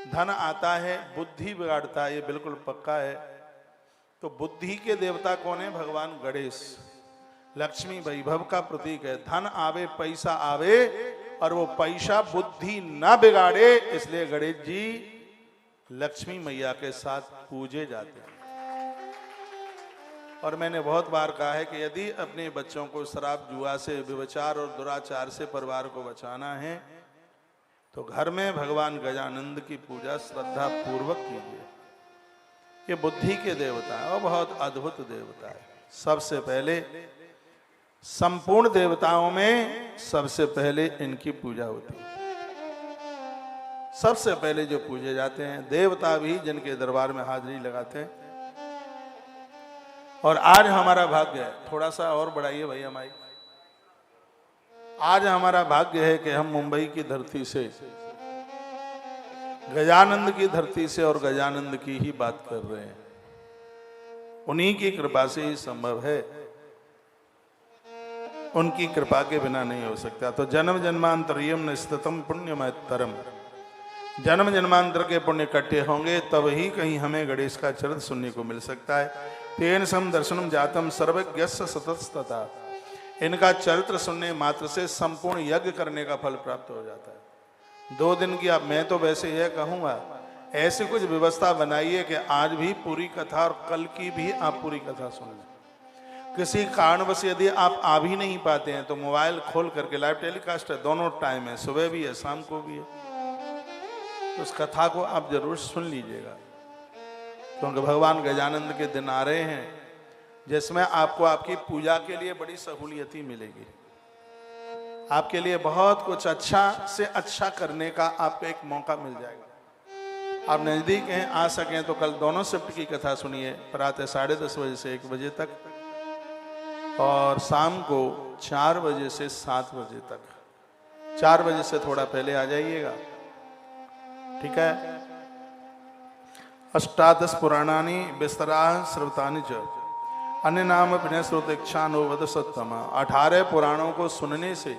धन आता है, बुद्धि बिगाड़ता है, ये बिल्कुल पक्का है। तो बुद्धि के देवता कौन है? भगवान गणेश। लक्ष्मी वैभव का प्रतीक है। धन आवे, पैसा आवे, और वो पैसा बुद्धि ना बिगाड़े, इसलिए गणेश जी लक्ष्मी मैया के साथ पूजे जाते हैं। और मैंने बहुत बार कहा है कि यदि अपने बच्चों को शराब जुआ से, व्यभिचार और दुराचार से परिवार को बचाना है तो घर में भगवान गजानंद की पूजा श्रद्धा पूर्वक कीजिए। ये बुद्धि के देवता है और बहुत अद्भुत देवता है। सबसे पहले संपूर्ण देवताओं में सबसे पहले इनकी पूजा होती है। सबसे पहले जो पूजे जाते हैं देवता भी जिनके दरबार में हाजिरी लगाते हैं। और आज हमारा भाग्य है, थोड़ा सा और बढ़ाइए भैया माइक। आज हमारा भाग्य है कि हम मुंबई की धरती से, गजानंद की धरती से और गजानंद की ही बात कर रहे हैं। उन्हीं की कृपा से ही संभव है, उनकी कृपा के बिना नहीं हो सकता। तो जन्म जन्मांतरियम न स्थितम पुण्यमयतरम, जन्म जन्मांतर के पुण्य इकट्ठे होंगे तब ही कहीं हमें गणेश का चरित्र सुनने को मिल सकता है। तेन सम दर्शनम जातम सर्वज्ञस्य सततस्तता, इनका चरित्र सुनने मात्र से संपूर्ण यज्ञ करने का फल प्राप्त हो जाता है। 2 दिन की, अब मैं तो वैसे यह कहूंगा ऐसी कुछ व्यवस्था बनाइए कि आज भी पूरी कथा और कल की भी आप पूरी कथा सुन लें। किसी कारणवश यदि आप आ भी नहीं पाते हैं तो मोबाइल खोल करके, लाइव टेलीकास्ट है, दोनों टाइम है, सुबह भी है शाम को भी है, तो उस कथा को आप जरूर सुन लीजिएगा। क्योंकि भगवान गजानंद के दिन आ रहे हैं जिसमें आपको आपकी पूजा के लिए बड़ी सहूलियत ही मिलेगी। आपके लिए बहुत कुछ अच्छा से अच्छा करने का आपको एक मौका मिल जाएगा। आप नजदीक हैं, आ सकें तो कल दोनों शिफ्ट की कथा सुनिए, प्रातः 10:30 बजे से 1 बजे तक और शाम को 4 बजे से 7 बजे तक। 4 बजे से थोड़ा पहले आ जाइएगा, ठीक है। अष्टादश पुराणानि विस्तरा श्रवतानि च अन्य नाम विनय श्रोतेक्षा नो वद सत्तमा। 18 पुराणों को सुनने से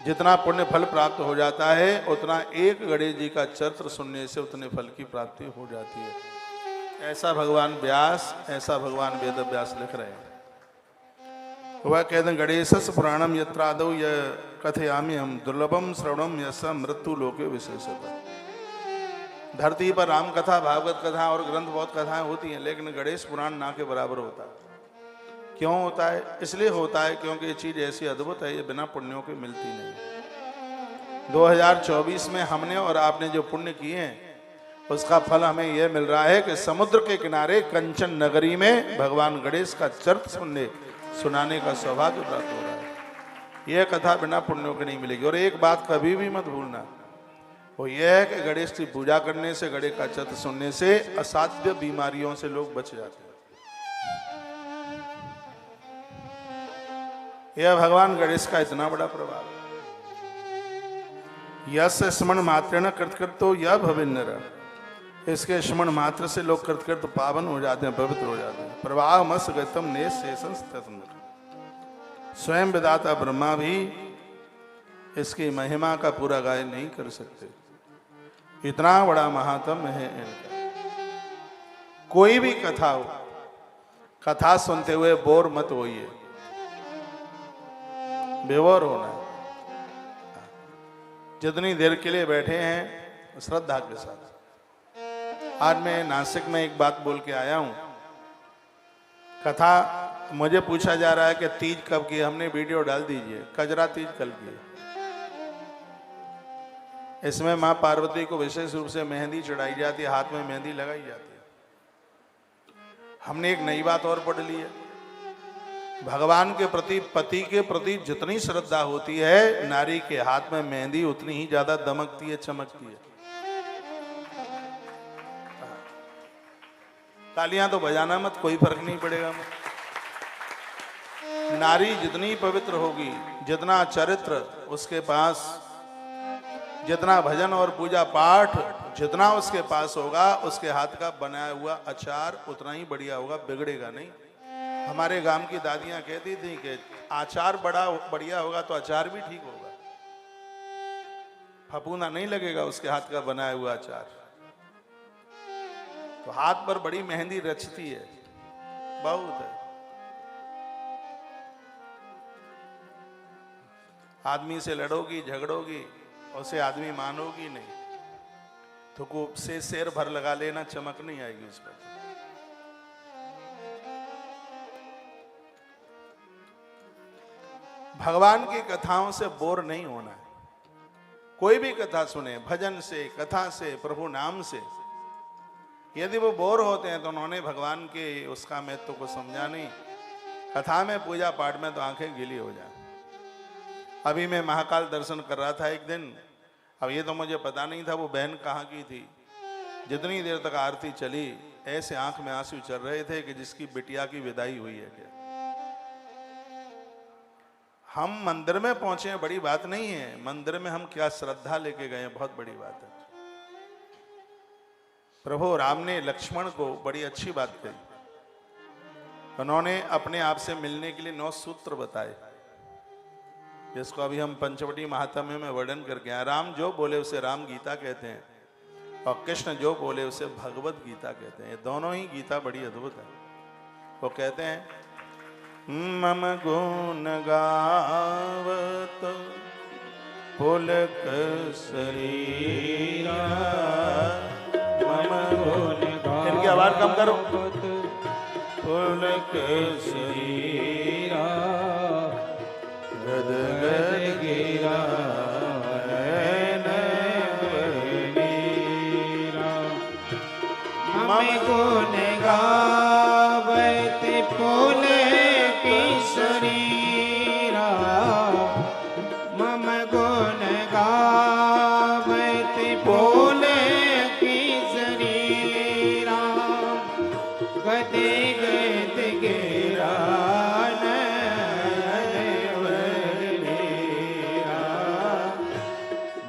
जितना पुण्य फल प्राप्त हो जाता है उतना एक गणेश जी का चरित्र सुनने से उतने फल की प्राप्ति हो जाती है। ऐसा भगवान व्यास, ऐसा भगवान वेद व्यास लिख रहे हैं। वह कहते हैं गणेशस्य पुराणम यत्रादौ य कथयामि हम दुर्लभम श्रवणम यस मृत्यु लोके विशेषतः। धरती पर राम कथा, भागवत कथा और ग्रंथ बहुत कथाएं होती हैं, लेकिन गणेश पुराण ना के बराबर होता है। क्यों होता है? इसलिए होता है क्योंकि ये चीज ऐसी अद्भुत है, ये बिना पुण्यों के मिलती नहीं। 2024 में हमने और आपने जो पुण्य किए हैं उसका फल हमें यह मिल रहा है कि समुद्र के किनारे कंचन नगरी में भगवान गणेश का चरित्र सुनाने का सौभाग्य प्राप्त हो रहा है। यह कथा बिना पुण्यों के नहीं मिलेगी। और एक बात कभी भी मत भूलना, वो यह है कि गणेश की पूजा करने से, गणेश का चरित्र सुनने से असाध्य बीमारियों से लोग बच जाते हैं। यह भगवान गणेश का इतना बड़ा प्रभाव है। यस स्मरण मात्र न कृतकृतो यह भविन्नर, इसके स्मरण मात्र से लोग कृतकृत पावन हो जाते हैं, पवित्र हो जाते हैं। प्रवाह मस गतम ने शेषं स्थितम्, स्वयं विधाता ब्रह्मा भी इसकी महिमा का पूरा गायन नहीं कर सकते, इतना बड़ा महात्म्य है इनका। कोई भी कथा हो, कथा सुनते हुए बोर मत होइए, बेवोर होना है। जितनी देर के लिए बैठे हैं श्रद्धा के साथ। आज मैं नासिक में एक बात बोल के आया हूं। कथा मुझे पूछा जा रहा है कि तीज कब की, हमने वीडियो डाल दीजिए। कजरा तीज कल की। इसमें मां पार्वती को विशेष रूप से मेहंदी चढ़ाई जाती है, हाथ में मेहंदी लगाई जाती है। हमने एक नई बात और पढ़ ली है, भगवान के प्रति, पति के प्रति जितनी श्रद्धा होती है, नारी के हाथ में मेहंदी उतनी ही ज्यादा दमकती है, चमकती है। तालियां तो बजाना मत, कोई फर्क नहीं पड़ेगा मत। नारी जितनी पवित्र होगी, जितना चरित्र उसके पास, जितना भजन और पूजा पाठ जितना उसके पास होगा, उसके हाथ का बनाया हुआ अचार उतना ही बढ़िया होगा, बिगड़ेगा नहीं। हमारे गांव की दादियां कहती थी कि आचार बड़ा बढ़िया होगा तो अचार भी ठीक होगा, फपूंदा नहीं लगेगा उसके हाथ का बनाया हुआ अचार। तो हाथ पर बड़ी मेहंदी रचती है, बहुत है। आदमी से लड़ोगी, झगड़ोगी, उसे आदमी मानोगी नहीं, तो को से शेर भर लगा लेना, चमक नहीं आएगी उस पर। भगवान की कथाओं से बोर नहीं होना है। कोई भी कथा सुने, भजन से, कथा से, प्रभु नाम से, यदि वो बोर होते हैं तो उन्होंने भगवान के उसका महत्व को समझा नहीं। कथा में, पूजा पाठ में तो आंखें गीली हो जाए। अभी मैं महाकाल दर्शन कर रहा था एक दिन। अब ये तो मुझे पता नहीं था वो बहन कहाँ की थी। जितनी देर तक आरती चली, ऐसे आंख में आंसू चल रहे थे कि जिसकी बिटिया की विदाई हुई है। क्या हम मंदिर में पहुंचे हैं बड़ी बात नहीं है, मंदिर में हम क्या श्रद्धा लेके गए हैं बहुत बड़ी बात है। प्रभु राम ने लक्ष्मण को बड़ी अच्छी बात कही। उन्होंने अपने आप से मिलने के लिए 9 सूत्र बताए, जिसको अभी हम पंचवटी महात्म्य में वर्णन करके आए। राम जो बोले उसे राम गीता कहते हैं, और कृष्ण जो बोले उसे भगवत गीता कहते हैं। ये दोनों ही गीता बड़ी अद्भुत है। वो कहते हैं, मम गुण गावत पुलक शरीरा, मम गुण गावत, इनकी आवाज कम करो, पुलक शरीरा, गद गद गिरा मम गुण गावत पुलक शरीरा, मम गुण गावत पुलक शरीरा, गद गद गिरा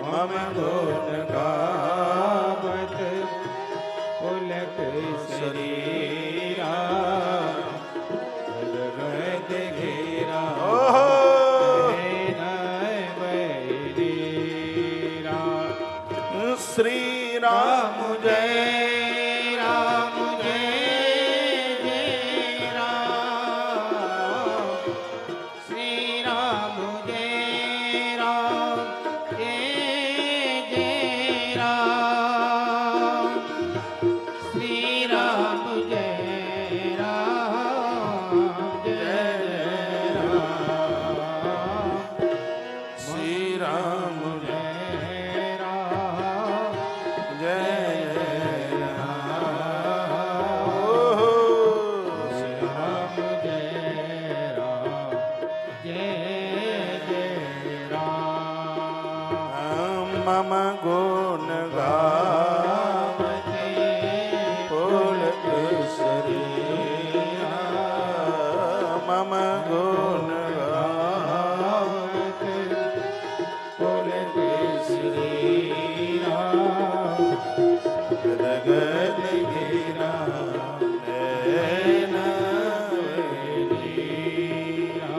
मम गुण गावत पुलक शरीरा, गद गद घेरा श्री राम जय राम जय जय राम, श्री राम जय राम जय जय राम, श्री राम जय राम जय राम, श्री राम जय राम जय श्री राम जय राम जय जय राम, मम गुण गावत पुलक शरीरा, मम गुण गावत पुलक शरीरा, गद गद गिरा नैना नीरा।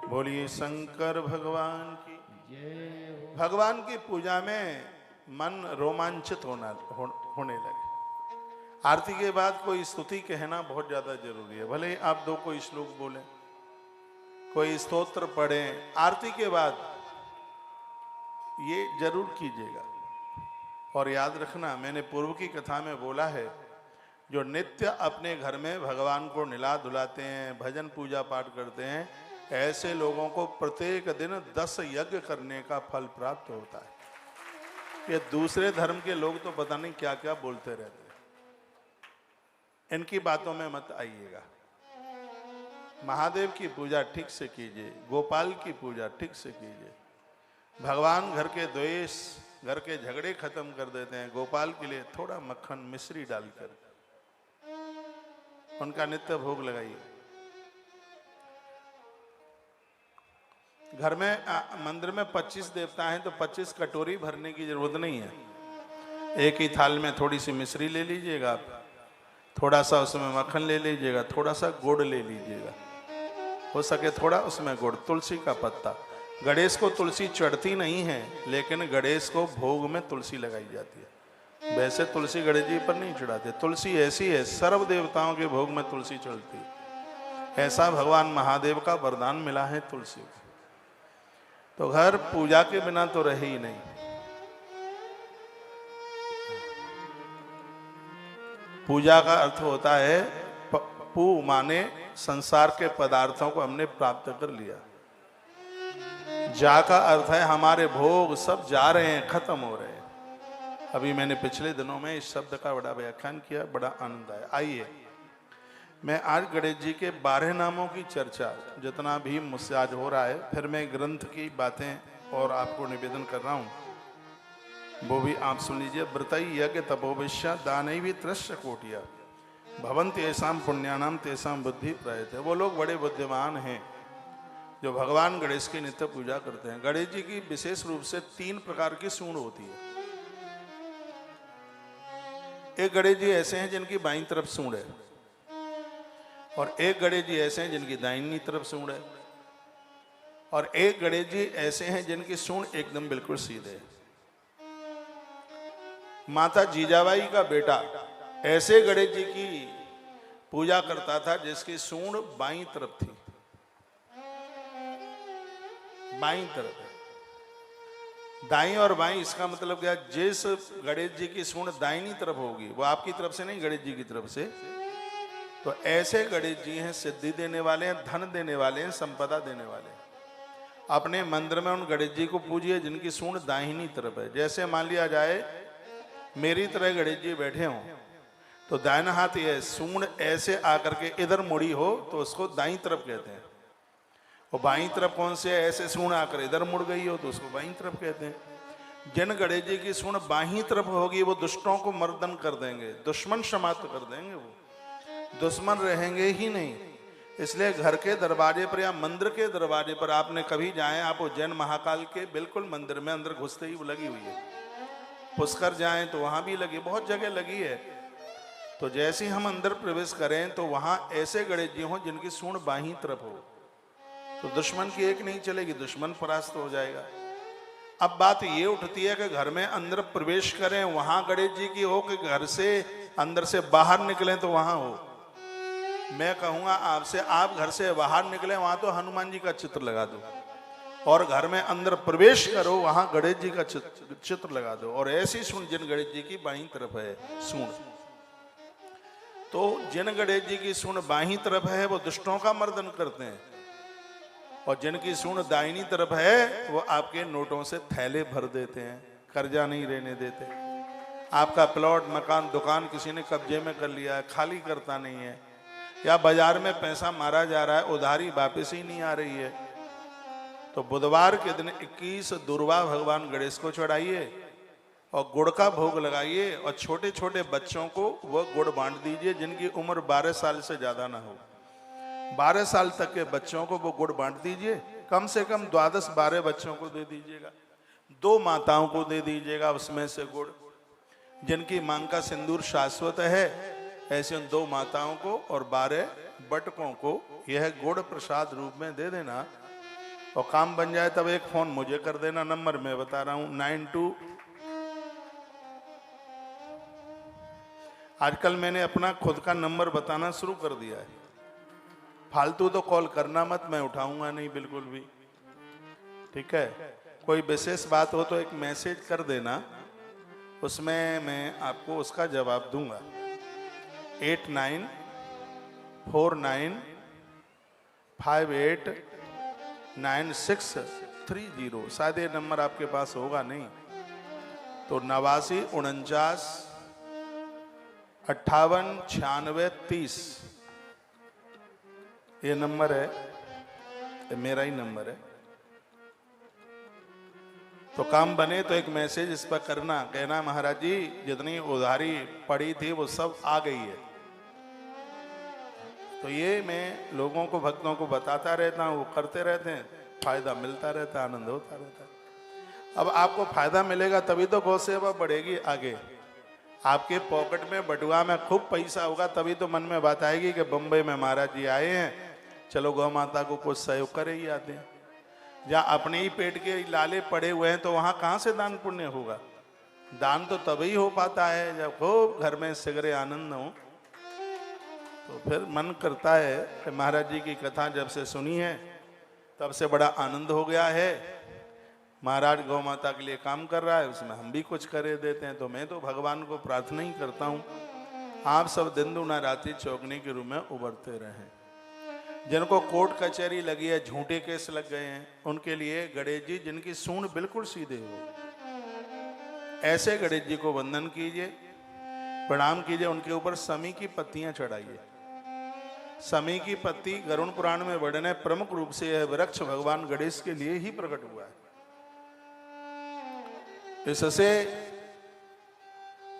बोलिए शंकर भगवान की। भगवान की पूजा में मन रोमांचित होने लगे। आरती के बाद कोई स्तुति कहना बहुत ज्यादा जरूरी है। भले आप 2 कोई श्लोक बोलें, कोई स्तोत्र पढ़ें, आरती के बाद ये जरूर कीजिएगा। और याद रखना, मैंने पूर्व की कथा में बोला है, जो नित्य अपने घर में भगवान को निला धुलाते हैं, भजन पूजा पाठ करते हैं, ऐसे लोगों को प्रत्येक दिन 10 यज्ञ करने का फल प्राप्त होता है। ये दूसरे धर्म के लोग तो पता नहीं क्या क्या बोलते रहते हैं, इनकी बातों में मत आइएगा। महादेव की पूजा ठीक से कीजिए, गोपाल की पूजा ठीक से कीजिए। भगवान घर के द्वेष, घर के झगड़े खत्म कर देते हैं। गोपाल के लिए थोड़ा मक्खन मिश्री डालकर उनका नित्य भोग लगाइए। घर में मंदिर में 25 देवता हैं तो 25 कटोरी भरने की जरूरत नहीं है। एक ही थाल में थोड़ी सी मिश्री ले लीजिएगा, थोड़ा सा उसमें मक्खन ले लीजिएगा, थोड़ा सा गुड़ ले लीजिएगा, हो सके थोड़ा उसमें गुड़, तुलसी का पत्ता। गणेश को तुलसी चढ़ती नहीं है, लेकिन गणेश को भोग में तुलसी लगाई जाती है। वैसे तुलसी गणेश जी पर नहीं चढ़ाते, तुलसी ऐसी है सर्व देवताओं के भोग में तुलसी चढ़ती है। ऐसा भगवान महादेव का वरदान मिला है तुलसी को। तो घर पूजा के बिना तो रहे ही नहीं। पूजा का अर्थ होता है पू माने संसार के पदार्थों को हमने प्राप्त कर लिया। जा का अर्थ है हमारे भोग सब जा रहे हैं, खत्म हो रहे हैं। अभी मैंने पिछले दिनों में इस शब्द का बड़ा व्याख्यान किया, बड़ा आनंद आया। आइए मैं आज गणेश जी के 12 नामों की चर्चा जितना भी मुझसे आज हो रहा है, फिर मैं ग्रंथ की बातें और आपको निवेदन कर रहा हूं, वो भी आप सुन लीजिए। व्रतई यज्ञ तपोविश्य दानई भी त्रश्य कोटिया भवन्ति ऐसाम पुण्यानाम तेसाम बुद्धि प्रयत है। वो लोग बड़े बुद्धिमान हैं जो भगवान गणेश की नित्य पूजा करते हैं। गणेश जी की विशेष रूप से 3 प्रकार की सूंड होती है। एक गणेश जी ऐसे हैं जिनकी बाईं तरफ सूंड है, और एक गणेश जी ऐसे हैं जिनकी दाहिनी तरफ सूंड है, और एक गणेश जी ऐसे हैं जिनकी सूंड एकदम बिल्कुल सीधे है। माता जीजाबाई का बेटा ऐसे गणेश जी की पूजा करता था जिसकी सूंड बाईं तरफ थी, बाईं तरफ है। दाईं और बाईं इसका मतलब क्या, जिस गणेश जी की सूंड दाहिनी तरफ होगी वो आपकी तरफ से नहीं, गणेश जी की तरफ से। तो ऐसे गणेश जी हैं सिद्धि देने वाले हैं, धन देने वाले हैं, संपदा देने वाले हैं। अपने मंदिर में उन गणेश जी को पूजिए जिनकी सूंड दाहिनी तरफ है। जैसे मान लिया जाए मेरी तरह गणेश जी बैठे हों, तो दाहिना हाथ ये सूंड ऐसे आकर के इधर मुड़ी हो तो उसको दाईं तरफ कहते हैं, और बाईं तरफ कौन से ऐसे सूंड आकर इधर मुड़ गई हो तो उसको बाईं तरफ कहते हैं। जिन गणेश जी की सूंड बाईं तरफ होगी वो दुष्टों को मर्दन कर देंगे, दुश्मन समाप्त कर देंगे, वो दुश्मन रहेंगे ही नहीं। इसलिए घर के दरवाजे पर या मंदिर के दरवाजे पर आपने कभी जाए, आप उज्जैन महाकाल के बिल्कुल मंदिर में अंदर घुसते ही वो लगी हुई है। पुष्कर जाएं तो वहां भी लगी, बहुत जगह लगी है। तो जैसे ही हम अंदर प्रवेश करें तो वहां ऐसे गणेश जी हों जिनकी सूंड बाईं तरफ हो, तो दुश्मन की एक नहीं चलेगी, दुश्मन परास्त हो जाएगा। अब बात ये उठती है कि घर में अंदर प्रवेश करें वहां गणेश जी की हो, कि घर से अंदर से बाहर निकलें तो वहां हो। मैं कहूंगा आपसे, आप घर से बाहर निकले वहां तो हनुमान जी का चित्र लगा दो, और घर में अंदर प्रवेश करो वहां गणेश जी का चित्र लगा दो। और ऐसी सूंड जिन गणेश जी की बाईं तरफ है सूंड, तो जिन गणेश जी की सूंड बाईं तरफ है वो दुष्टों का मर्दन करते हैं, और जिनकी सूंड दाहिनी तरफ है वो आपके नोटों से थैले भर देते हैं, कर्जा नहीं रहने देते। आपका प्लॉट मकान दुकान किसी ने कब्जे में कर लिया है, खाली करता नहीं है, या बाजार में पैसा मारा जा रहा है, उधारी वापस ही नहीं आ रही है, तो बुधवार के दिन 21 दुर्वा भगवान गणेश को चढ़ाइए और गुड़ का भोग लगाइए, और छोटे छोटे बच्चों को वह गुड़ बांट दीजिए जिनकी उम्र 12 साल से ज्यादा ना हो। 12 साल तक के बच्चों को वो गुड़ बांट दीजिए, कम से कम 12 बच्चों को दे दीजिएगा, 2 माताओं को दे दीजिएगा उसमें से गुड़। जिनकी मांग का सिंदूर शाश्वत है ऐसे उन 2 माताओं को और 12 बटकों को यह गुड़ प्रसाद रूप में दे देना, और काम बन जाए तब एक फोन मुझे कर देना। नंबर मैं बता रहा हूं 92। आजकल मैंने अपना खुद का नंबर बताना शुरू कर दिया है, फालतू तो कॉल करना मत, मैं उठाऊंगा नहीं बिल्कुल भी, ठीक है। कोई विशेष बात हो तो एक मैसेज कर देना, उसमें मैं आपको उसका जवाब दूंगा। 8949589630, शायद ये नंबर आपके पास होगा नहीं, तो 89 49 58 96 30 ये नंबर है, ये मेरा ही नंबर है। तो काम बने तो एक मैसेज इस पर करना, कहना महाराज जी जितनी उधारी पड़ी थी वो सब आ गई है। तो ये मैं लोगों को, भक्तों को बताता रहता हूँ, वो करते रहते हैं, फायदा मिलता रहता है, आनंद होता रहता है। अब आपको फायदा मिलेगा तभी तो गौ सेवा बढ़ेगी आगे। आपके पॉकेट में बटुआ में खूब पैसा होगा तभी तो मन में बात आएगी कि बम्बई में महाराज जी आए हैं, चलो गौ माता को कुछ सहयोग करे ही आते हैं। जहाँ अपने ही पेट के लाले पड़े हुए हैं तो वहां कहाँ से दान पुण्य होगा। दान तो तभी हो पाता है जब खूब घर में सिगरे आनंद हो। तो फिर मन करता है कि महाराज जी की कथा जब से सुनी है तब से बड़ा आनंद हो गया है। महाराज गौ माता के लिए काम कर रहा है, उसमें हम भी कुछ करे देते हैं। तो मैं तो भगवान को प्रार्थना ही करता हूँ आप सब दिन दुना रात्रि चौगने के रूप में उभरते रहें। जिनको कोर्ट कचहरी लगी है, झूठे केस लग गए हैं, उनके लिए गणेश जी जिनकी सूंड बिल्कुल सीधे हो, ऐसे गणेश जी को वंदन कीजिए, प्रणाम कीजिए, उनके ऊपर समी की पत्तियां चढ़ाइए। समी की पत्ती गरुड़ पुराण में वर्णन है, प्रमुख रूप से यह वृक्ष भगवान गणेश के लिए ही प्रकट हुआ है। इससे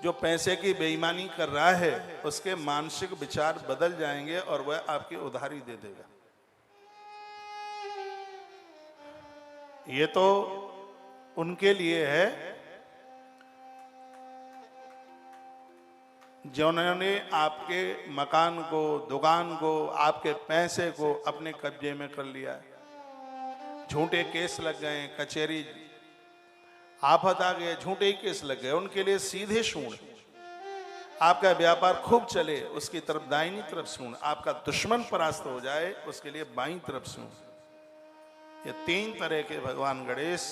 जो पैसे की बेईमानी कर रहा है उसके मानसिक विचार बदल जाएंगे और वह आपकी उधारी दे देगा। ये तो उनके लिए है जिन्होंने आपके मकान को, दुकान को, आपके पैसे को अपने कब्जे में कर लिया है। झूठे केस लग गए, कचहरी आफत आ गए, झूठे ही केस लग गए, उनके लिए सीधे सूंड। आपका व्यापार खूब चले उसकी तरफ दाहिनी तरफ सूंड, आपका दुश्मन परास्त हो जाए उसके लिए बाईं तरफ सूंड। ये तीन तरह के भगवान गणेश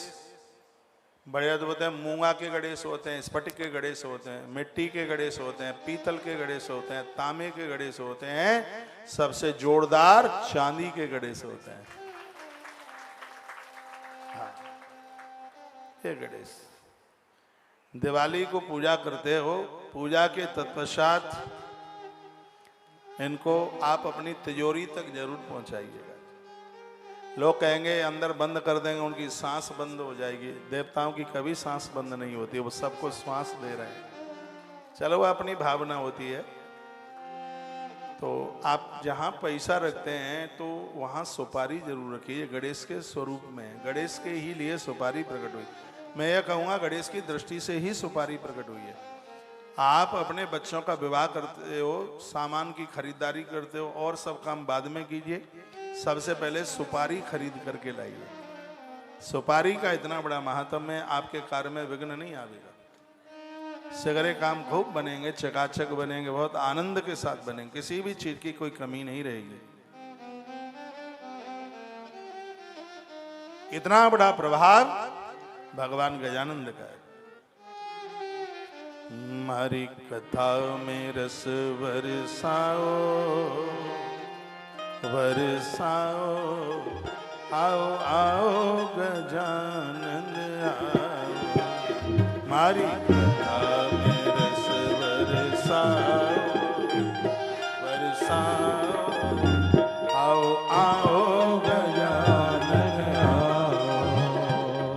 बड़े अद्भुत हैं। मूंगा के गणेश होते हैं, स्फटिक के गणेश होते हैं, मिट्टी के गणेश होते हैं, पीतल के गणेश होते हैं, तांबे के गणेश होते हैं, सबसे जोरदार चांदी के गणेश होते हैं। ये गणेश दिवाली को पूजा करते हो, पूजा के तत्पश्चात इनको आप अपनी तिजोरी तक जरूर पहुंचाइएगा। लोग कहेंगे अंदर बंद कर देंगे उनकी सांस बंद हो जाएगी। देवताओं की कभी सांस बंद नहीं होती, वो सबको श्वास दे रहे हैं। चलो वो अपनी भावना होती है। तो आप जहाँ पैसा रखते हैं तो वहाँ सुपारी जरूर रखिए। गणेश के स्वरूप में, गणेश के ही लिए सुपारी प्रकट हुई। मैं ये कहूँगा गणेश की दृष्टि से ही सुपारी प्रकट हुई है। आप अपने बच्चों का विवाह करते हो, सामान की खरीदारी करते हो और सब काम बाद में कीजिए, सबसे पहले सुपारी खरीद करके लाइए। सुपारी का इतना बड़ा महात्म्य है, आपके कार्य में विघ्न नहीं आवेगा। सगरे काम खूब बनेंगे, चकाचक बनेंगे, बहुत आनंद के साथ बनेंगे, किसी भी चीज की कोई कमी नहीं रहेगी। इतना बड़ा प्रभाव भगवान गजानंद का है। हमारी कथा में रस बरसाओ, बरसाओ, आओ आओ गजानंद आओ। हमारी कथा में रस बरसाओ, बरसाओ, आओ आओ गजानंद आओ।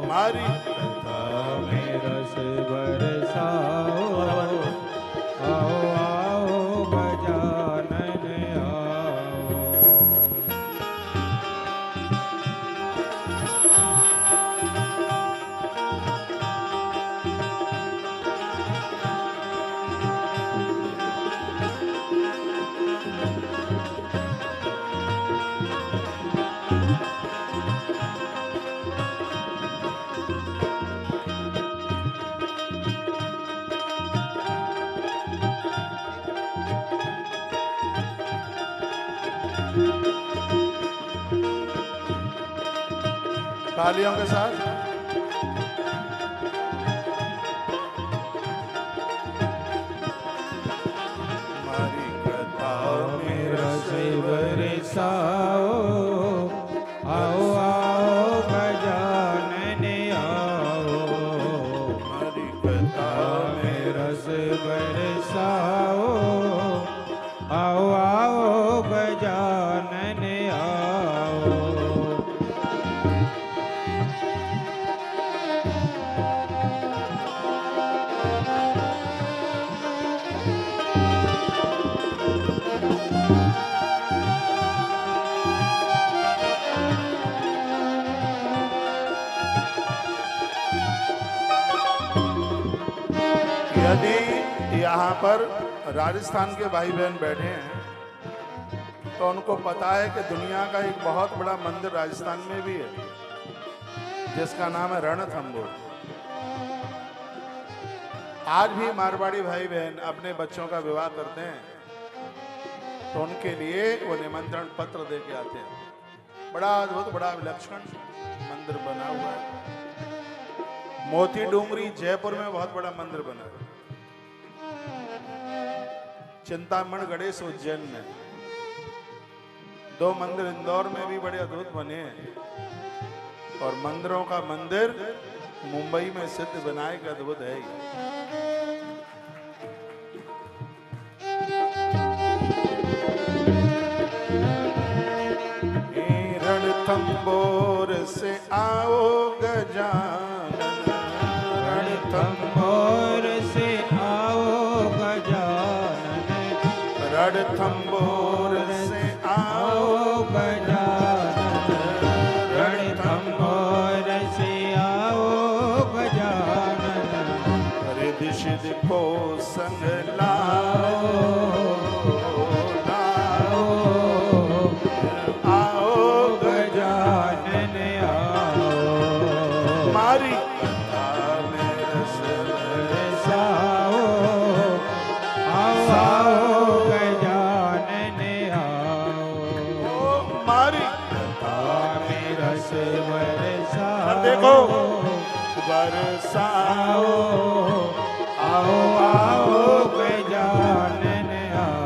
हमारी कथा में रस बरसाओ, आओ आओ गजानन आओ। तालियों के साथ हमारी कथा में रस बरसाओ, आओ आओ गजानन आओ। हमारी कथा में रस बरसाओ, आओ आओ गजानन आओ। यदि यहाँ पर राजस्थान के भाई बहन बैठे हैं तो उनको पता है कि दुनिया का एक बहुत बड़ा मंदिर राजस्थान में भी है जिसका नाम है रणथंबोर। आज भी मारवाड़ी भाई बहन अपने बच्चों का विवाह करते हैं तो उनके लिए वो निमंत्रण पत्र दे के आते हैं। बड़ा अद्भुत, बड़ा विलक्षण मंदिर बना हुआ है। मोती डूंगरी जयपुर में बहुत बड़ा मंदिर बना है। चिंतामण गणेश उज्जैन में, 2 मंदिर इंदौर में भी बड़े अद्भुत बने हैं। और मंदिरों का मंदिर मुंबई में सिद्ध विनायक अद्भुत है ही। रणथंबोर से आओ गजानन, रणथंबोर से आओ गजानन, रणथंबोर से आओ गजानन, रणथंबोर से आओ गजानन, रिद्धि सिद्धि को संग लाओ, देखो बरसाओ, आओ आओ गजानन आओ।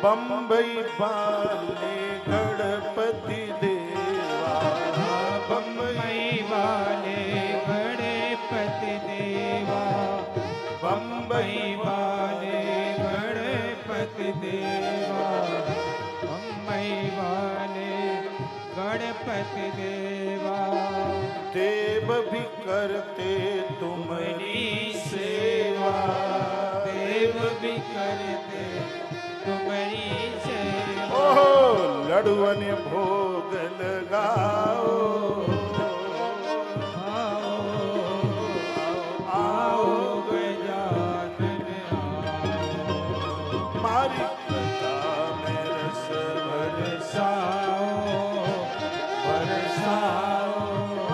बम्बई वाले गणपति देवा, बम्बई वाले गणपति देवा, बम्बई वाले गणपति देवा, बम्बई वाले गणपति देवा, देव भी करते तुम्हारी सेवा, देव भी करते तुम्हारी सेवा। ओह लड़ुअन भोग लगाओ, आओ गजानन आओ। मारी कथा में रस बरसाओ बरसाओ,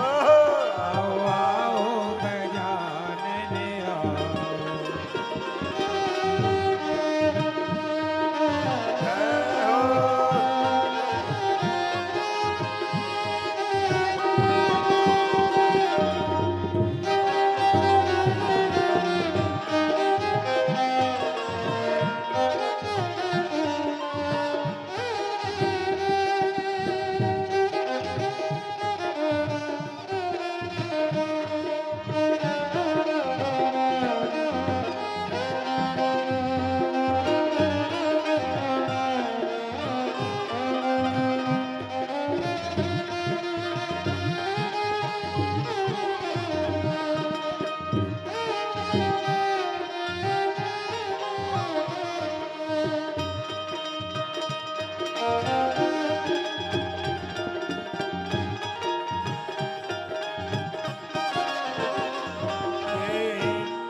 आओ आओ गजानन आओ।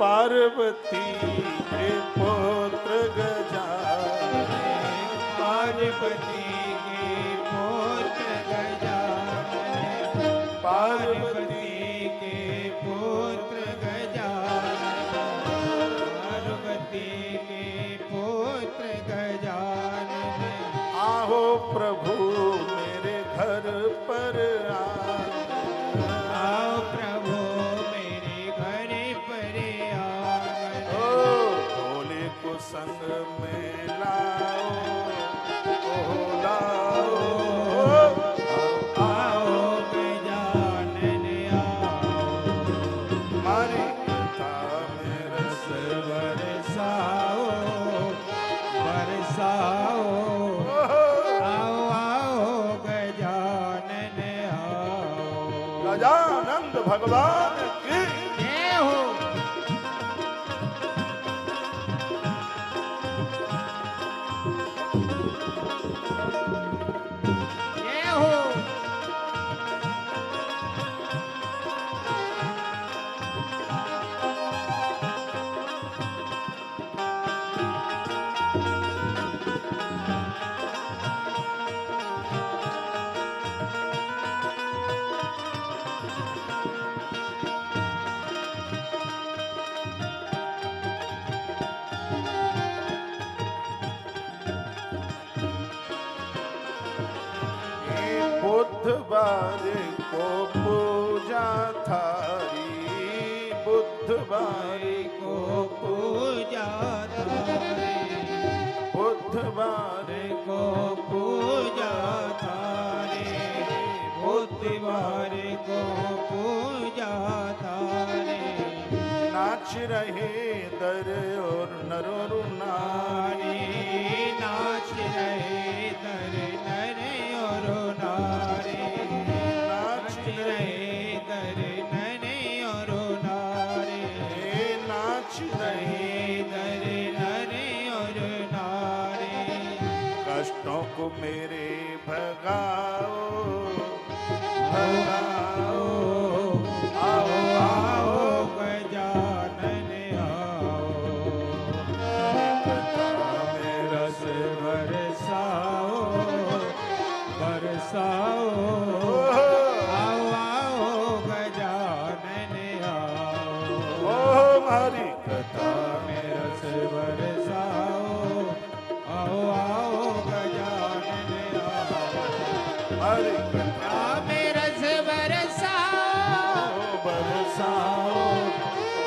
पार्वती के पुत्र गजानन, पार्वती के पुत्र गजानन, पार्वती के पुत्र गजानन, पार्वती के पुत्र गजानन। आहो प्रभु मेरे घर पर आओ प्रभु मेरे घर पर आंगन। भोले को संग में लाओ, लाओ, आओ गजानन आओ। मारी कथा में रस बरसाओ भगवान की जय हो। जय हो। बुधवार को पूजा थारी, बुधवार को पूजा थारे, बुधवार को पूजा थारे, बुधवार को पूजा थारे। नाच रहे दर और नर नारी, नारी नाच रहे दर नर और नारी, नाच रहे दर नर और नारी, नाच रहे दर नर और नारी। कष्टों को मेरे भगाओ, भगाओ, आओ आओ गजानन आओ, रस बरसाओ बरसाओ। आओ आओ गजानन आओ, हमारी कथा में रस बरसाओ। आओ आओ गजानन आओ, हमारी कथा में रस बरसाओ बरसाओ,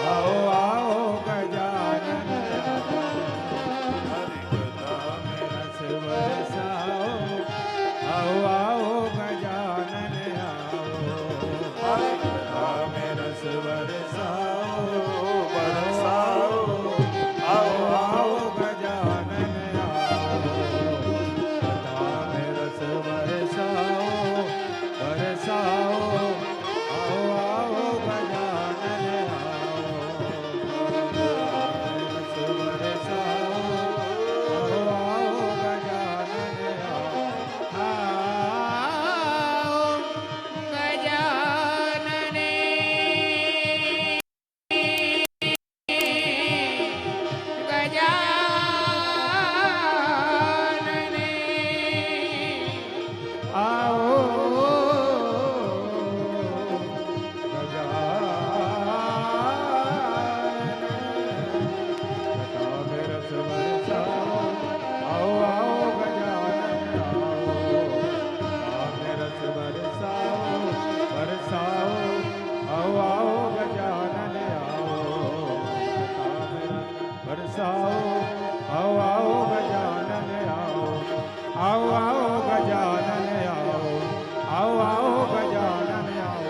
आओ आओ गजानन आओ, हमारी कथा में रस बरसाओ। आओ आओ गजानन आओ, हमारी कथा में रस बरसाओ बरसाओ, आओ आओ गजानन आओ, कथा में रस बरसाओ बरसाओ। आओ आओ गजानन आओ, रस बरसाओ। आओ आओ गजानन आओ, आओ गजानन गजानन आओ आओ आओ गजानन आओ, आओ आओ गजानन आओ, आओ आओ गजानन आओ।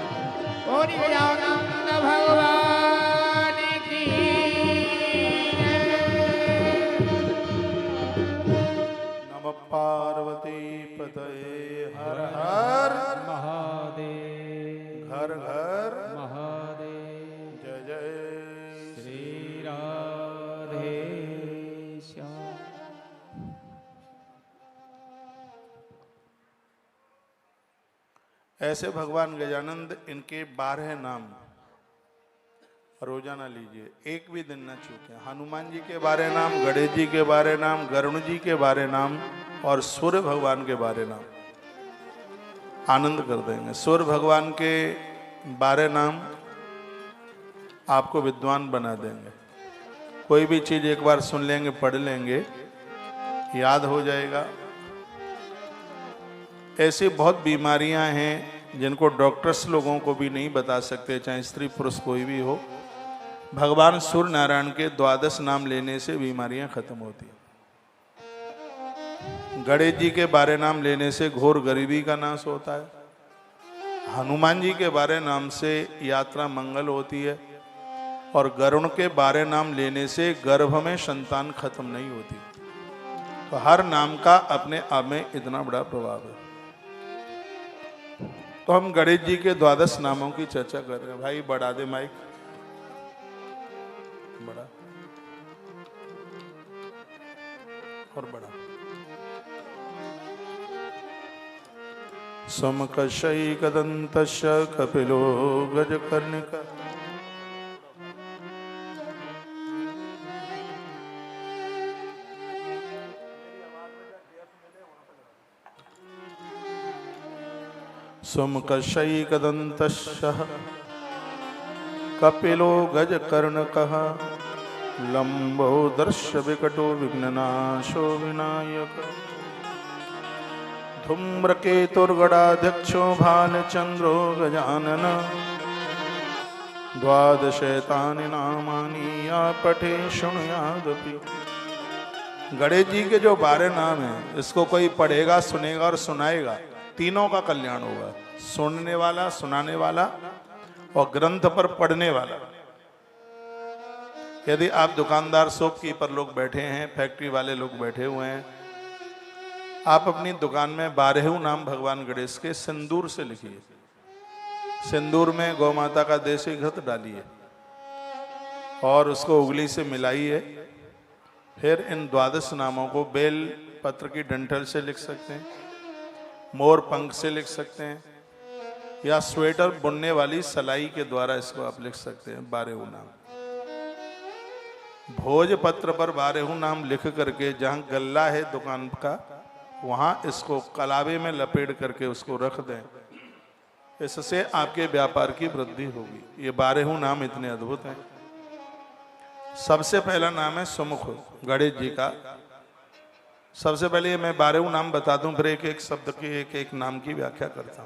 और गजानंद भगवान की नमः पार्वती पतये हर हर महादेव, घर घर महादेव। जय जय श्री राधे श्याम। ऐसे भगवान गजानंद इनके 12 नाम रोजाना लीजिए, एक भी दिन न चूके। हनुमान जी के 12 नाम, गणेश जी के 12 नाम, गरुण जी के 12 नाम और सूर्य भगवान के 12 नाम। आनंद कर देंगे। सूर्य भगवान के 12 नाम आपको विद्वान बना देंगे। कोई भी चीज एक बार सुन लेंगे, पढ़ लेंगे, याद हो जाएगा। ऐसी बहुत बीमारियां हैं जिनको डॉक्टर्स लोगों को भी नहीं बता सकते, चाहे स्त्री पुरुष कोई भी हो। भगवान सूर्य नारायण के 12 नाम लेने से बीमारियां खत्म होती हैं। गणेश जी के 12 नाम लेने से घोर गरीबी का नाश होता है। हनुमान जी के 12 नाम से यात्रा मंगल होती है। और गरुण के 12 नाम लेने से गर्भ में संतान खत्म नहीं होती। तो हर नाम का अपने आप में इतना बड़ा प्रभाव है। तो हम गणेश जी के द्वादश नामों की चर्चा कर रहे हैं। भाई बढ़ा दे माइक, बड़ा और बड़ा। समकशैकदन्तस्य कपिलो गजकर्णिका समकशैकदन्तस्य कपिलो गजकर्णकः लंबोदर्श विकटो विघ्ननाशो विनायक धूम्रकेतुर्गणाध्यक्षो भालचंद्रो गजानन द्वादशैतानि नामानि या पठे शृणुयादपि। गणेश जी के जो 12 नाम हैं, इसको कोई पढ़ेगा, सुनेगा और सुनाएगा, तीनों का कल्याण होगा। सुनने वाला, सुनाने वाला और ग्रंथ पर पढ़ने वाला। यदि आप दुकानदार, शॉपकीपर लोग बैठे हैं, फैक्ट्री वाले लोग बैठे हुए हैं, आप अपनी दुकान में 12 नाम भगवान गणेश के सिंदूर से लिखिए। सिंदूर में गौ माता का देसी घृत डालिए और उसको उंगली से मिलाइए। फिर इन 12 नामों को बेल पत्र की डंठल से लिख सकते हैं, मोर पंख से लिख सकते हैं, या स्वेटर बुनने वाली सलाई के द्वारा इसको आप लिख सकते हैं। 12 नाम भोजपत्र पर 12 नाम लिख करके जहां गल्ला है दुकान का, वहां इसको कलावे में लपेट करके उसको रख दें। इससे आपके व्यापार की वृद्धि होगी। ये 12 नाम इतने अद्भुत हैं। सबसे पहला नाम है सुमुख, गणेश जी का। सबसे पहले मैं 12 नाम बता दूं, फिर एक एक शब्द की, एक एक नाम की व्याख्या करता हूं।